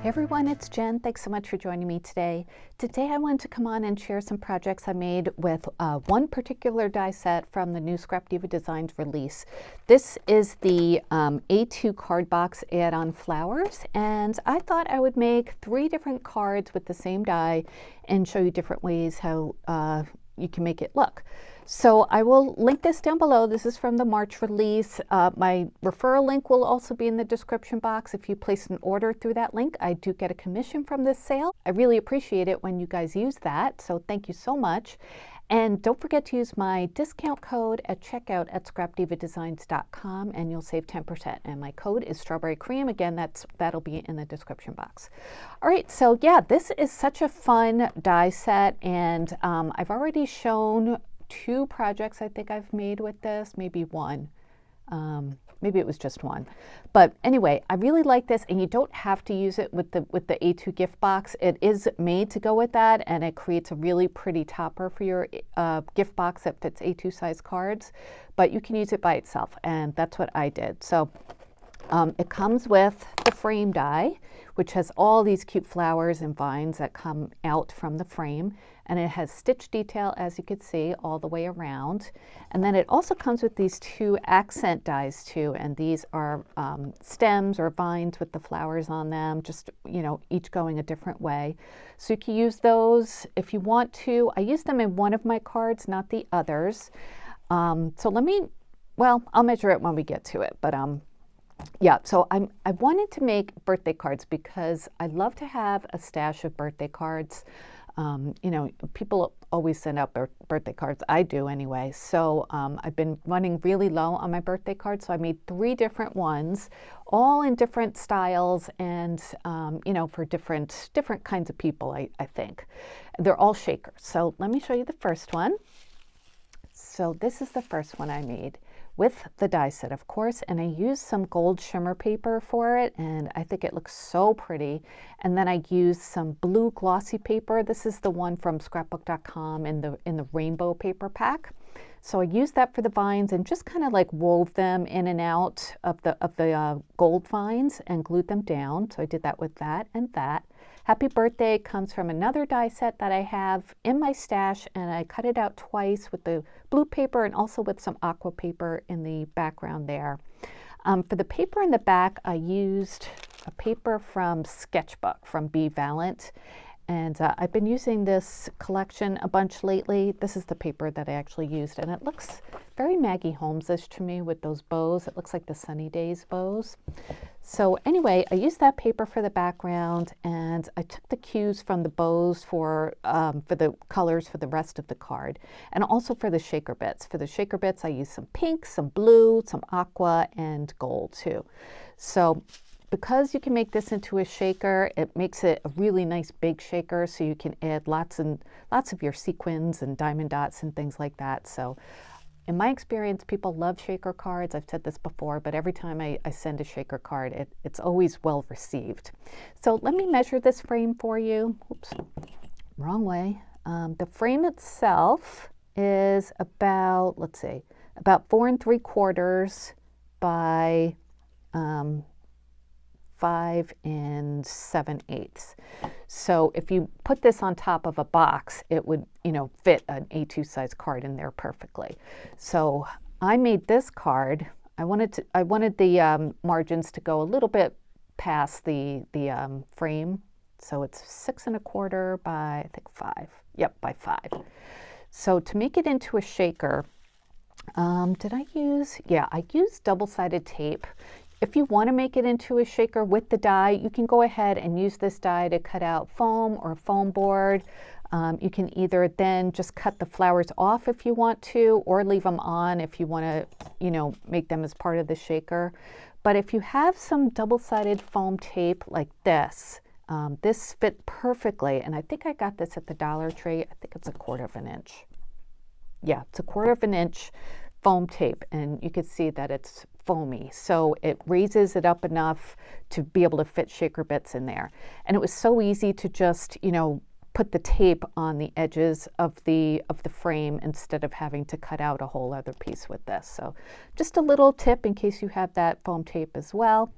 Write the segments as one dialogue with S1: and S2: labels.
S1: Hey everyone, it's Jen. Thanks so much for joining me today. Today I wanted to come on and share some projects I made with one particular die set from the new Scrap Diva Designs release. This is the A2 card box add-on flowers, and I thought I would make 3 different cards with the same die and show you different ways how you can make it look. So I will link this down below. This is from the March release. My referral link will also be in the description box. If you place an order through that link, I do get a commission from this sale. I really appreciate it when you guys use that, so thank you so much. And don't forget to use my discount code at checkout at scrapdivadesigns.com and you'll save 10%. And my code is Strawberry Cream. Again, that'll be in the description box. All right, so yeah, this is such a fun die set, and I've already shown 2 projects I think I've made with this, maybe one. Maybe it was just one. But anyway, I really like this, and you don't have to use it with the A2 gift box. It is made to go with that, and it creates a really pretty topper for your gift box that fits A2 size cards. But you can use it by itself, and that's what I did. So it comes with the frame die, which has all these cute flowers and vines that come out from the frame. And it has stitch detail, as you can see, all the way around. And then it also comes with these 2 accent dies too. And these are stems or vines with the flowers on them, just, you know, each going a different way. So you can use those if you want to. I use them in one of my cards, not the others. So I'll measure it when we get to it. But yeah, so I wanted to make birthday cards because I love to have a stash of birthday cards. You know, people always send out their birthday cards. I do anyway. So I've been running really low on my birthday cards. So I made 3 different ones, all in different styles and, you know, for different kinds of people, I think. They're all shakers. So let me show you the first one. So this is the first one I made with the die set, of course, and I used some gold shimmer paper for it, and I think it looks so pretty. And then I used some blue glossy paper. This is the one from scrapbook.com in the rainbow paper pack. So I used that for the vines and just kind of like wove them in and out of the gold vines and glued them down. So I did that with that and that. Happy Birthday comes from another die set that I have in my stash, and I cut it out twice with the blue paper and also with some aqua paper in the background there. For the paper in the back, I used a paper from Sketchbook from B. Valent, and I've been using this collection a bunch lately. This is the paper that I actually used, and it looks very Maggie Holmes-ish to me with those bows. It looks like the Sunny Days bows. So anyway, I used that paper for the background, and I took the cues from the bows for the colors for the rest of the card, and also for the shaker bits. For the shaker bits, I used some pink, some blue, some aqua, and gold too. So because you can make this into a shaker, it makes it a really nice big shaker, so you can add lots of your sequins and diamond dots and things like that. So in my experience, people love shaker cards. I've said this before, but every time I send a shaker card, it's always well received. So let me measure this frame for you. Oops, wrong way. The frame itself is about, let's see, about 4 3/4 by 5 7/8. So if you put this on top of a box, it would, you know, fit an A2 size card in there perfectly. So I made this card. I wanted the margins to go a little bit past the frame. So it's 6 1/4 by, I think, 5. Yep, by 5. So to make it into a shaker, I used double-sided tape. If you want to make it into a shaker with the die, you can go ahead and use this die to cut out foam or foam board. You can either then just cut the flowers off if you want to, or leave them on if you want to, you know, make them as part of the shaker. But if you have some double-sided foam tape like this, this fit perfectly. And I think I got this at the Dollar Tree. I think it's 1/4 inch. Yeah, it's 1/4 inch foam tape, and you can see that it's foamy, so it raises it up enough to be able to fit shaker bits in there. And it was so easy to just, you know, put the tape on the edges of the frame instead of having to cut out a whole other piece with this. So just a little tip in case you have that foam tape as well.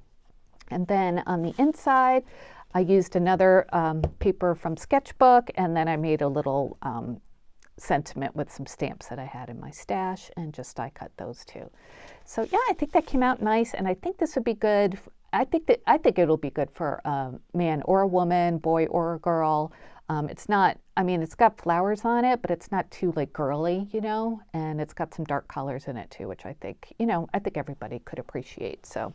S1: And then on the inside, I used another paper from Sketchbook, and then I made a little sentiment with some stamps that I had in my stash, and just die cut those two. So yeah, I think that came out nice, and I think this would be good. I think it'll be good for a man or a woman, boy or a girl. It's not, I mean, it's got flowers on it, but it's not too like girly, you know, and it's got some dark colors in it too, which I think, you know, I think everybody could appreciate. So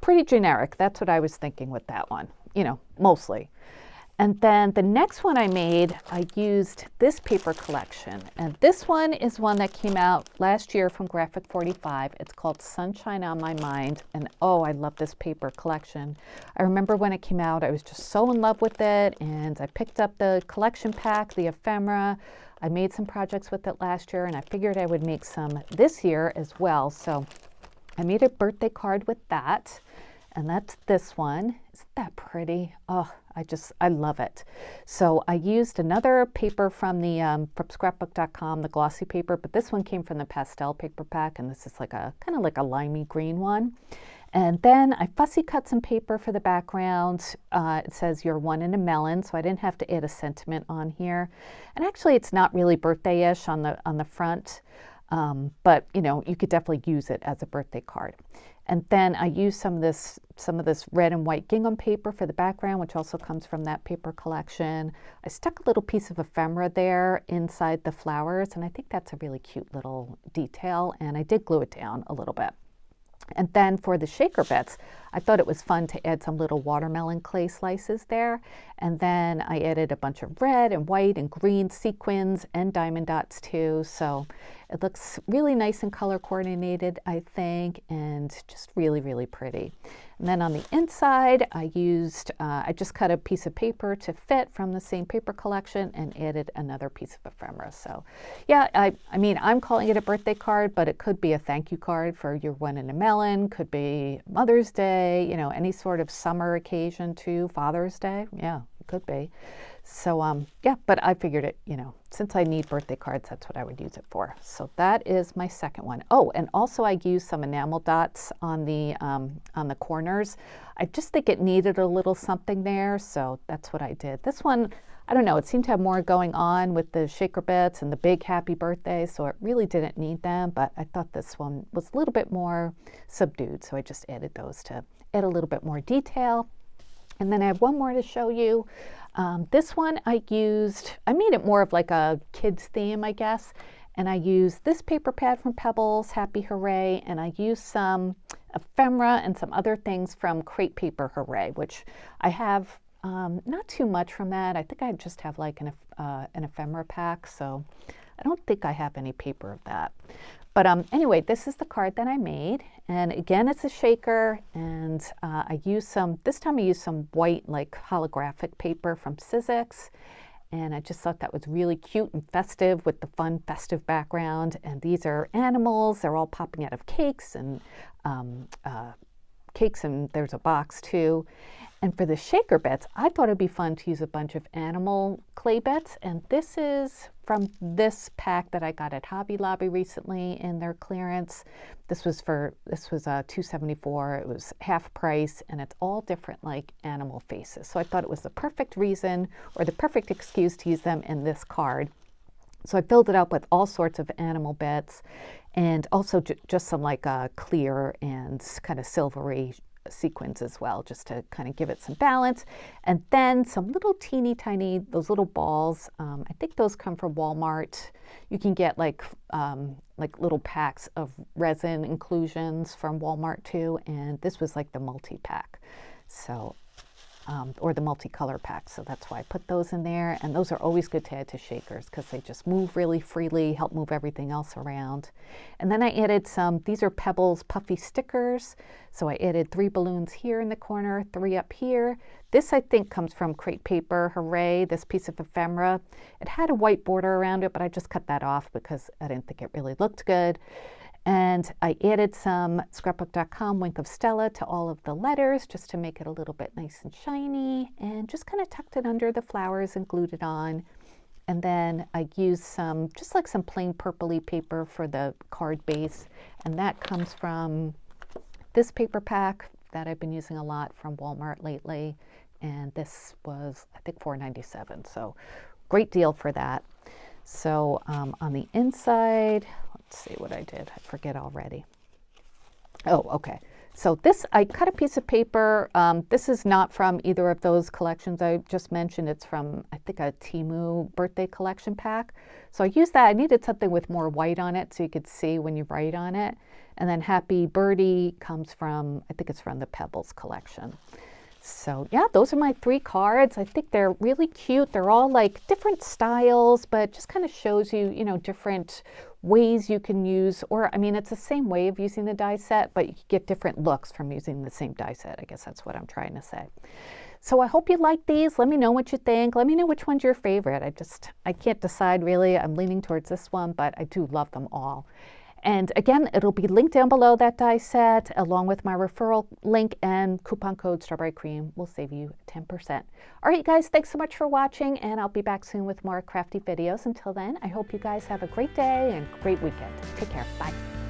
S1: pretty generic. That's what I was thinking with that one, you know, mostly. And then the next one I made, I used this paper collection. And this one is one that came out last year from Graphic 45. It's called Sunshine on My Mind. And oh, I love this paper collection. I remember when it came out, I was just so in love with it. And I picked up the collection pack, the ephemera. I made some projects with it last year, and I figured I would make some this year as well. So I made a birthday card with that. And that's this one. Isn't that pretty? Oh, I love it. So I used another paper from the from scrapbook.com, the glossy paper, but this one came from the pastel paper pack, and this is like a kind of like a limey green one. And then I fussy cut some paper for the background. It says "You're one in a melon," so I didn't have to add a sentiment on here. And actually, it's not really birthday-ish on the front, but you know, you could definitely use it as a birthday card. And then I used some of this red and white gingham paper for the background, which also comes from that paper collection. I stuck a little piece of ephemera there inside the flowers, and I think that's a really cute little detail, and I did glue it down a little bit. And then for the shaker bits, I thought it was fun to add some little watermelon clay slices there. And then I added a bunch of red and white and green sequins and diamond dots too. So it looks really nice and color coordinated, I think, and just really, really pretty. And then on the inside, I just cut a piece of paper to fit from the same paper collection and added another piece of ephemera. So yeah, I mean, I'm calling it a birthday card, but it could be a thank you card for your one in a melon, could be Mother's Day, you know, any sort of summer occasion too, Father's Day. Yeah, it could be. So yeah, but I figured it, you know, since I need birthday cards, that's what I would use it for. So that is my second one. Oh, and also I used some enamel dots on the corners. I just think it needed a little something there, so that's what I did. This one, I don't know, it seemed to have more going on with the shaker bits and the big happy birthday, so it really didn't need them, but I thought this one was a little bit more subdued, so I just added those to add a little bit more detail. And then I have one more to show you. This one I made it more of like a kid's theme, I guess. And I used this paper pad from Pebbles, Happy Hooray, and I used some ephemera and some other things from Crate Paper Hooray, which I have not too much from that. I think I just have like an ephemera pack, so I don't think I have any paper of that. But anyway, this is the card that I made. And again, it's a shaker. And this time I used some white, like holographic paper from Sizzix. And I just thought that was really cute and festive with the fun festive background. And these are animals. They're all popping out of cakes and there's a box too. And for the shaker bits, I thought it'd be fun to use a bunch of animal clay bits. And this is from this pack that I got at Hobby Lobby recently in their clearance. This was $2.74. It was half price, and it's all different like animal faces. So I thought it was the perfect reason or the perfect excuse to use them in this card. So I filled it up with all sorts of animal bits, and also just some like clear and kind of silvery sequins as well, just to kind of give it some balance. And then some little teeny tiny, those little balls, I think those come from Walmart. You can get like little packs of resin inclusions from Walmart too, and this was like the multi-pack. So or the multicolor pack. So that's why I put those in there. And those are always good to add to shakers because they just move really freely, help move everything else around. And then I added these are Pebbles puffy stickers. So I added 3 balloons here in the corner, 3 up here. This I think comes from Crate Paper Hooray, this piece of ephemera. It had a white border around it, but I just cut that off because I didn't think it really looked good. And I added some scrapbook.com Wink of Stella to all of the letters just to make it a little bit nice and shiny, and just kind of tucked it under the flowers and glued it on. And then I used some plain purpley paper for the card base, and that comes from this paper pack that I've been using a lot from Walmart lately. and this was, I think, $4.97. So great deal for that. So on the inside, let's see what I did. I forget already. Oh, okay. So this, I cut a piece of paper. This is not from either of those collections I just mentioned. It's from, I think, a Temu birthday collection pack. So I used that. I needed something with more white on it so you could see when you write on it. And then Happy Birdie comes from, I think it's from the Pebbles collection. So yeah, those are my 3 cards. I think they're really cute. They're all like different styles, but just kind of shows you, you know, different ways you can use, or I mean, it's the same way of using the die set, but you get different looks from using the same die set. I guess that's what I'm trying to say. So I hope you like these. Let me know what you think. Let me know which one's your favorite. I can't decide really. I'm leaning towards this one, but I do love them all. And again, it'll be linked down below, that die set, along with my referral link, and coupon code Strawberry Cream will save you 10%. All right, you guys, thanks so much for watching, and I'll be back soon with more crafty videos. Until then, I hope you guys have a great day and great weekend. Take care. Bye.